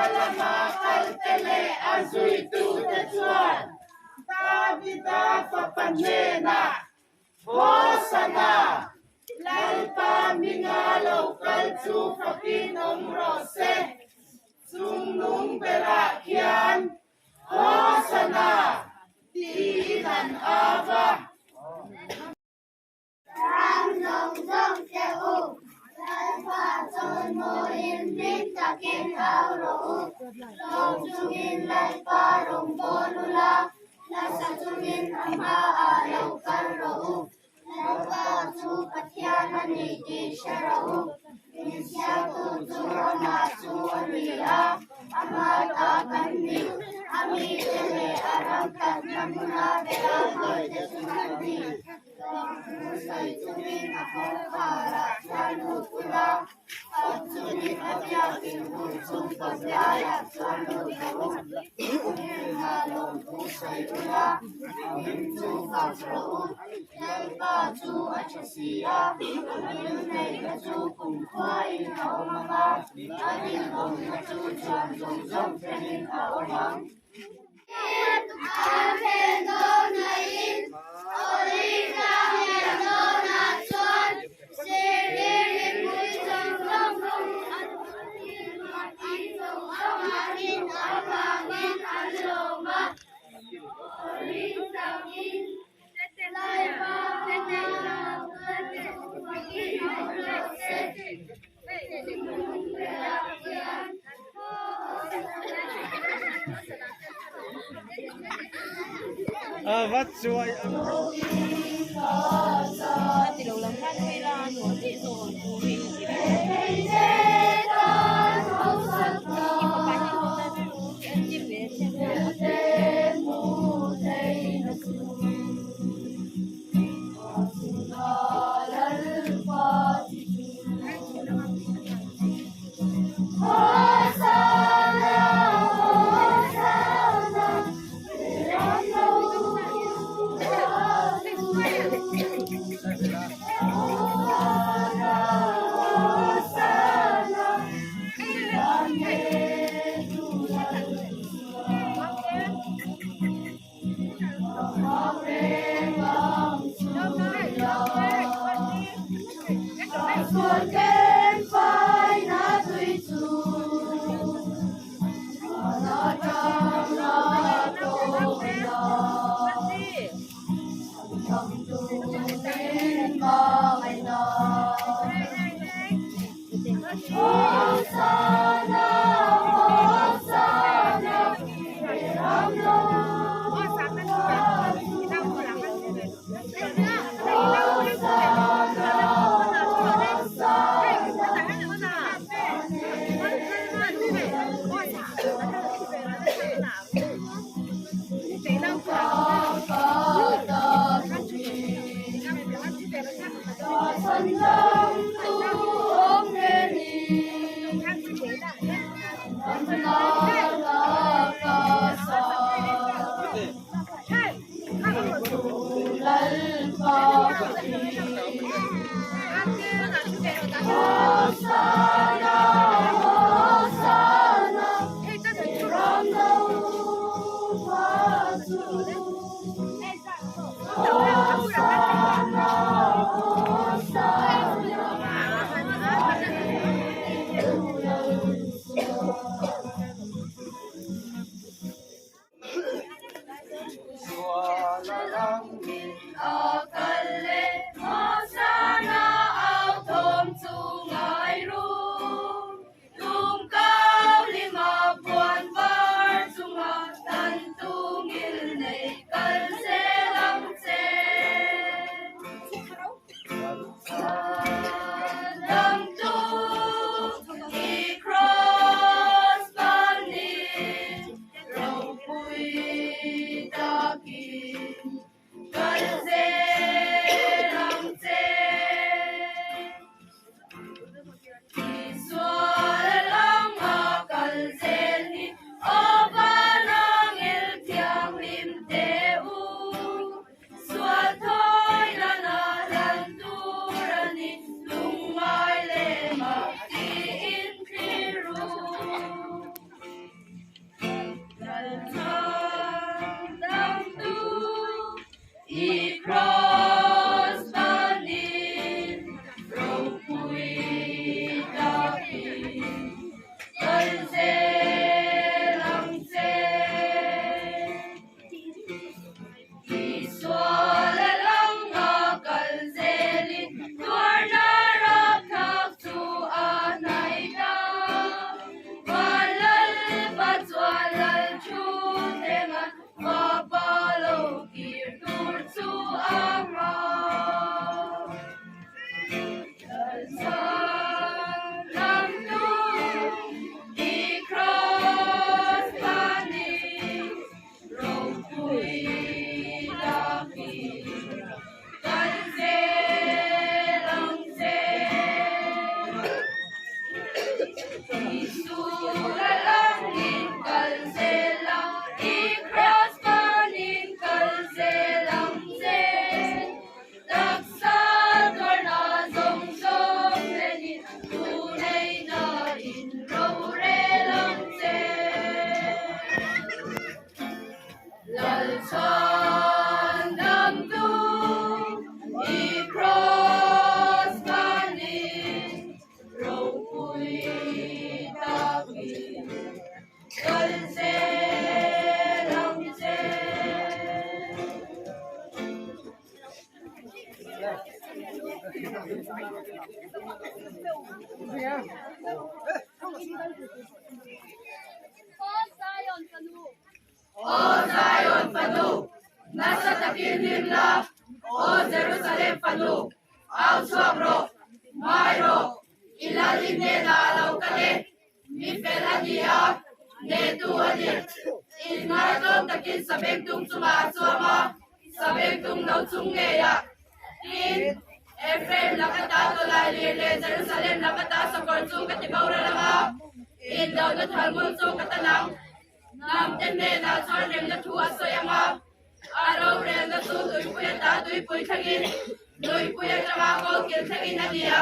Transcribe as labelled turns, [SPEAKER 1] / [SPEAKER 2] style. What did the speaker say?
[SPEAKER 1] Malama kaltele azui tu techuan. Davida papanena. Hosana. Lalpa mingalo kalchu kapin omrose. Sungnung berakian. Hosana. Dinan ava.
[SPEAKER 2] Ram nong dong te u. Lai pha chon mo in rin ta ken ao ro u. Long chung in lai pha rong bo lu la. La sa chung in amma a lau kan ro u. Lai pha chu pathian ani di sha ro u. In sia tu chu ama chu ani a. Amma ta kan ni. Ami tele aram kan namuna bela hai de sunani. Sai chumin akong para chanu kula. Chumin atya kinhun chung pasyaya chanu karu. Halong pusay kula. Amin chu kapro. Yalpa chu achasiya. Amin nay ka chu kung kwai kao mga. Amin kong na chu chuan zong zong tenin kao mang.
[SPEAKER 3] Vắt chuối.
[SPEAKER 4] Thì đầu lắm phát hay là nổ chị rồi của mình chỉ là chim về
[SPEAKER 1] kin la o Jerusalem panu au suabro mairo ilalim ne na lau kale mi pelania ne tu ani inai tom takin sabek tung suma suama sabek tung lau chung nge ya in Ephraim lakata to lai le Jerusalem lakata sa korchu katibaura lama in daw na thalmul so katanang nam tenne na chor rem na thu asoyama aro rem na tu tui puya ta tui pui thangin tui puya chama ko kil thangin ania